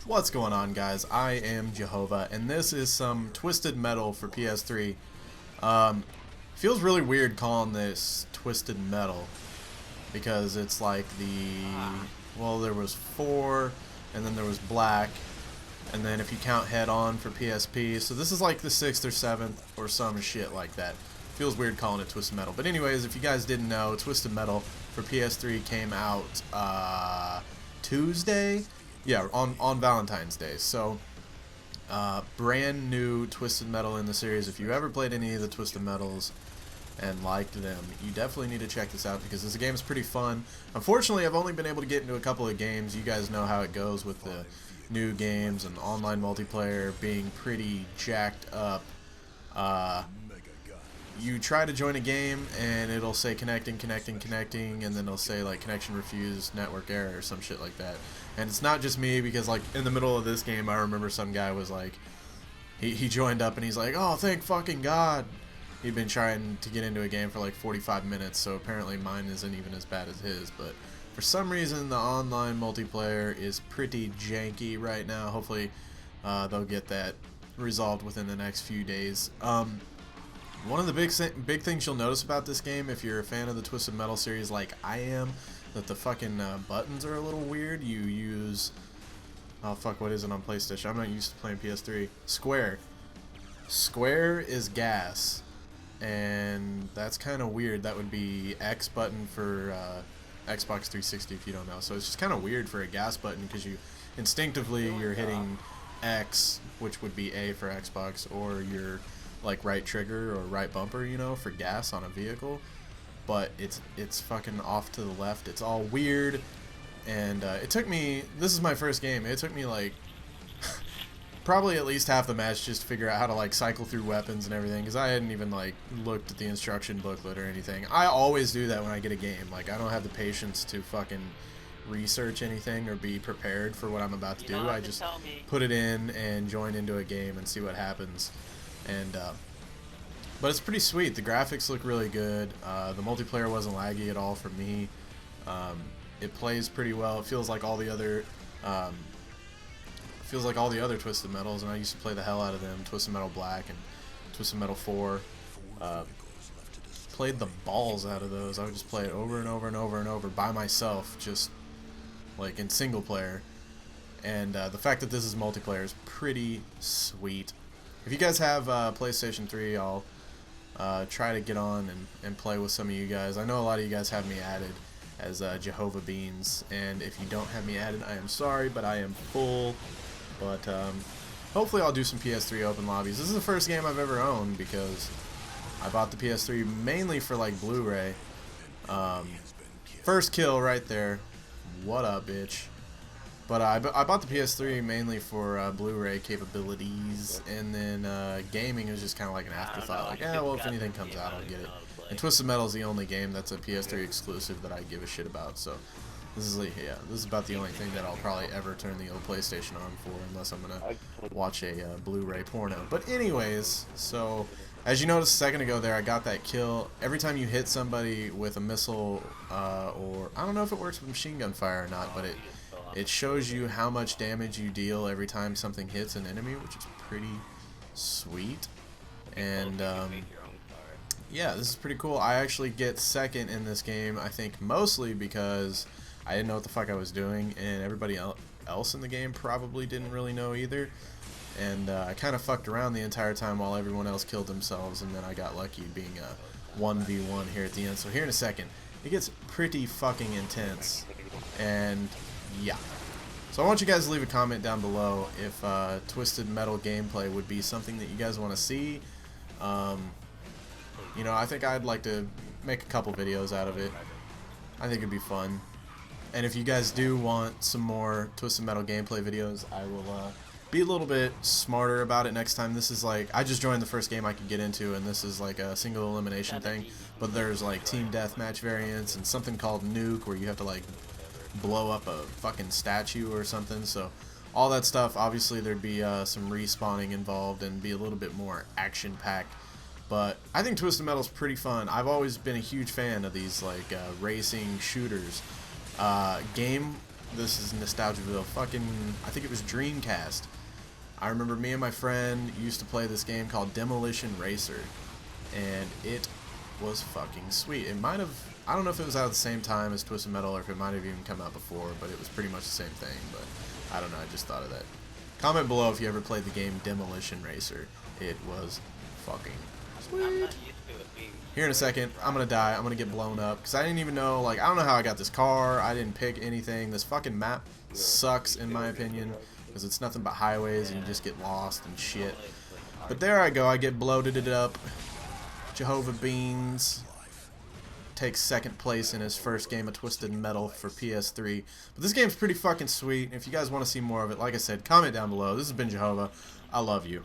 What's going on, guys? I am Jehovah, and this is some Twisted Metal for PS3. Feels really weird calling this Twisted Metal because it's like well, there was 4, and then there was Black, and then if you count Head On for PSP, so this is like the 6th or 7th or some shit like that. Feels weird calling it Twisted Metal. But anyways, if you guys didn't know, Twisted Metal for PS3 came out Tuesday? Yeah, on Valentine's Day. So, brand new Twisted Metal in the series. If you ever played any of the Twisted Metals and liked them, you definitely need to check this out because this game is pretty fun. Unfortunately, I've only been able to get into a couple of games. You guys know how it goes with the new games and online multiplayer being pretty jacked up. You try to join a game and it'll say connecting, and then it'll say like connection refused, network error, or some shit like that. And it's not just me, because like in the middle of this game I remember some guy was like, he joined up and he's like, oh thank fucking God. He'd been trying to get into a game for like 45 minutes, so apparently mine isn't even as bad as his, but for some reason the online multiplayer is pretty janky right now. Hopefully they'll get that resolved within the next few days. One of the big things you'll notice about this game, if you're a fan of the Twisted Metal series like I am, that the fucking buttons are a little weird. You use, oh fuck, what is it on PlayStation? I'm not used to playing PS3. Square. Square is gas, and that's kind of weird. That would be X button for Xbox 360 if you don't know. So it's just kind of weird for a gas button, because you instinctively you're hitting X, which would be A for Xbox, or your like right trigger or right bumper, you know, for gas on a vehicle. But it's fucking off to the left. It's all weird, and it took me, this is my first game, it took me like probably at least half the match just to figure out how to like cycle through weapons and everything, because I hadn't even like looked at the instruction booklet or anything. I always do that when I get a game. Like, I don't have the patience to fucking research anything or be prepared for what I'm about to do. I just put it in and join into a game and see what happens. And but it's pretty sweet. The graphics look really good. The multiplayer wasn't laggy at all for me. It plays pretty well. It feels like all the other Twisted Metals, and I used to play the hell out of them. Twisted Metal Black and Twisted Metal 4. Played the balls out of those. I would just play it over and over and over and over by myself, just like in single player. And the fact that this is multiplayer is pretty sweet. If you guys have PlayStation 3, I'll try to get on and play with some of you guys. I know a lot of you guys have me added as Jehovah Beans, and if you don't have me added, I am sorry, but I am full. But hopefully I'll do some PS3 open lobbies. This is the first game I've ever owned, because I bought the PS3 mainly for like Blu-ray. First kill right there. What up, bitch? But I bought the PS3 mainly for Blu-ray capabilities, and then gaming is just kind of like an afterthought. Like, yeah, well, if anything comes out, I'll get it. And Twisted Metal is the only game that's a PS3 exclusive that I give a shit about. So this is like, yeah, this is about the only thing that I'll probably ever turn the old PlayStation on for, unless I'm gonna watch a Blu-ray porno. But anyways, so as you noticed a second ago there, I got that kill. Every time you hit somebody with a missile, or I don't know if it works with machine gun fire or not, but it shows you how much damage you deal every time something hits an enemy, which is pretty sweet. And yeah, this is pretty cool. I actually get second in this game, I think mostly because I didn't know what the fuck I was doing, and everybody else in the game probably didn't really know either. And I kind of fucked around the entire time while everyone else killed themselves, and then I got lucky being a 1v1 here at the end. So here in a second, it gets pretty fucking intense. And yeah, so I want you guys to leave a comment down below if Twisted Metal gameplay would be something that you guys want to see. You know, I think I'd like to make a couple videos out of it. I think it'd be fun. And if you guys do want some more Twisted Metal gameplay videos, I will be a little bit smarter about it next time. This is like, I just joined the first game I could get into, and this is like a single elimination thing, but there's like team deathmatch variants and something called nuke, where you have to like blow up a fucking statue or something. So all that stuff, obviously there'd be some respawning involved and be a little bit more action packed. But I think Twisted Metal's pretty fun. I've always been a huge fan of these like racing shooters. this is Nostalgiaville. Fucking, I think it was Dreamcast. I remember me and my friend used to play this game called Demolition Racer, and it was fucking sweet. It might have, I don't know if it was out at the same time as Twisted Metal or if it might have even come out before, but it was pretty much the same thing. But I don't know, I just thought of that. Comment below if you ever played the game Demolition Racer. It was fucking sweet. Here in a second, I'm gonna die. I'm gonna get blown up because I didn't even know, like, I don't know how I got this car. I didn't pick anything. This fucking map sucks in my opinion because it's nothing but highways and you just get lost and shit. But there I go. I get bloated it up. Jehovah Beans takes second place in his first game of Twisted Metal for PS3. But this game's pretty fucking sweet. If you guys want to see more of it, like I said, comment down below. This has been Jehovah. I love you.